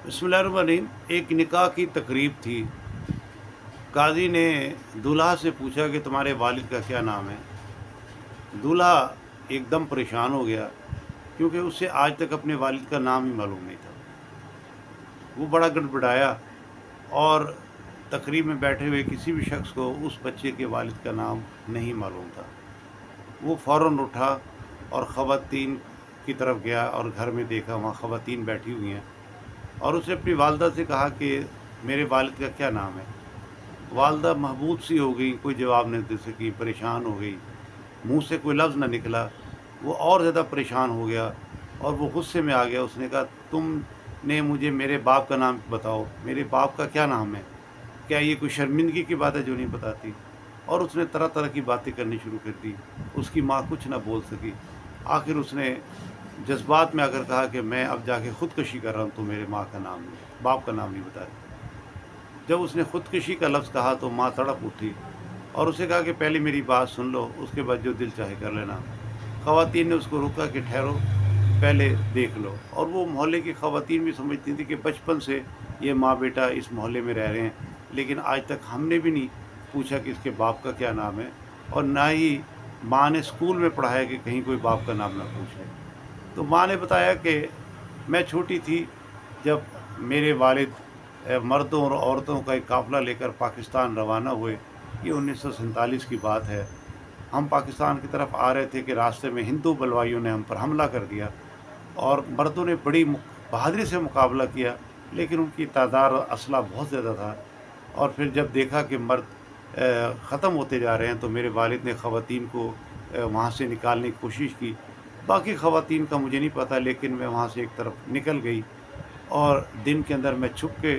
बिस्मिल्लाहिर्रहमानिर्रहीम। एक निकाह की तकरीब थी। काजी ने दूल्हा से पूछा कि तुम्हारे वालिद का क्या नाम है। दूल्हा एकदम परेशान हो गया, क्योंकि उसे आज तक अपने वालिद का नाम ही मालूम नहीं था। वो बड़ा गड़बड़ाया और तकरीब में बैठे हुए किसी भी शख्स को उस बच्चे के वालिद का नाम नहीं मालूम था। वो फ़ौरन उठा और ख़वातीन की तरफ गया और घर में देखा वहाँ ख़वातीन बैठी हुई हैं, और उसने अपनी वालदा से कहा कि मेरे वालिद का क्या नाम है। वालदा महबूब सी हो गई, कोई जवाब नहीं दे सकी, परेशान हो गई, मुंह से कोई लफ्ज़ ना निकला। वो और ज़्यादा परेशान हो गया और वो गुस्से में आ गया। उसने कहा, तुमने मुझे मेरे बाप का नाम बताओ, मेरे बाप का क्या नाम है? क्या ये कोई शर्मिंदगी की बात है जो नहीं बताती? और उसने तरह तरह की बातें करनी शुरू कर दी। उसकी माँ कुछ ना बोल सकी। आखिर उसने जज्बात में आकर कहा कि मैं अब जाके ख़ुदकशी कर रहा हूँ, तो मेरे माँ का नाम नहीं, बाप का नाम नहीं बता रही। जब उसने ख़ुदकशी का लफ्ज़ कहा तो माँ तड़प उठी और उसे कहा कि पहले मेरी बात सुन लो, उसके बाद जो दिल चाहे कर लेना। ख़वातीन ने उसको रोका कि ठहरो, पहले देख लो। और वो मोहल्ले की ख़वातीन भी समझती थी कि बचपन से ये माँ बेटा इस मोहल्ले में रह रहे हैं, लेकिन आज तक हमने भी नहीं पूछा कि इसके बाप का क्या नाम है, और ना ही माँ ने स्कूल में पढ़ाया कि कहीं कोई बाप का नाम ना पूछ ले। तो माँ ने बताया कि मैं छोटी थी जब मेरे वालिद मर्दों और औरतों का एक काफ़िला लेकर पाकिस्तान रवाना हुए। ये 1947 की बात है। हम पाकिस्तान की तरफ आ रहे थे कि रास्ते में हिंदू बलवाइयों ने हम पर हमला कर दिया, और मर्दों ने बड़ी बहादुरी से मुकाबला किया, लेकिन उनकी तादाद और असला बहुत ज़्यादा था। और फिर जब देखा कि मर्द ख़त्म होते जा रहे हैं, तो मेरे वालिद ने ख़वातीन को वहाँ से निकालने की कोशिश की। बाकी ख़वातीन का मुझे नहीं पता, लेकिन मैं वहाँ से एक तरफ निकल गई और दिन के अंदर मैं छुप के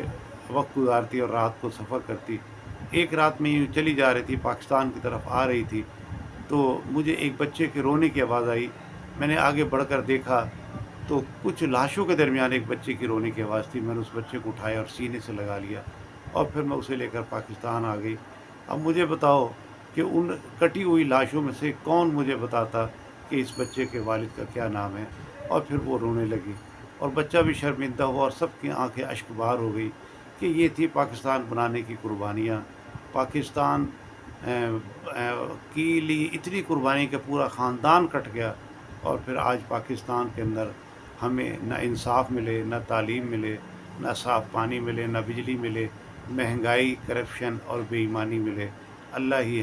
वक्त गुजारती और रात को सफ़र करती। एक रात में यूँ चली जा रही थी, पाकिस्तान की तरफ आ रही थी, तो मुझे एक बच्चे के रोने की आवाज़ आई। मैंने आगे बढ़कर देखा तो कुछ लाशों के दरमियान एक बच्चे की रोने की आवाज़ थी। मैंने उस बच्चे को उठाया और सीने से लगा लिया, और फिर मैं उसे लेकर पाकिस्तान आ गई। अब मुझे बताओ कि उन कटी हुई लाशों में से कौन मुझे बताता कि इस बच्चे के वालिद का क्या नाम है? और फिर वो रोने लगी और बच्चा भी शर्मिंदा हुआ और सबकी आंखें अश्कबार हो गई कि ये थी पाकिस्तान बनाने की कुर्बानियाँ। पाकिस्तान के लिए इतनी कुर्बानी कि पूरा ख़ानदान कट गया, और फिर आज पाकिस्तान के अंदर हमें ना इंसाफ मिले, ना तालीम मिले, ना साफ़ पानी मिले, ना बिजली मिले, महंगाई, करप्शन और बेईमानी मिले। अल्लाह ही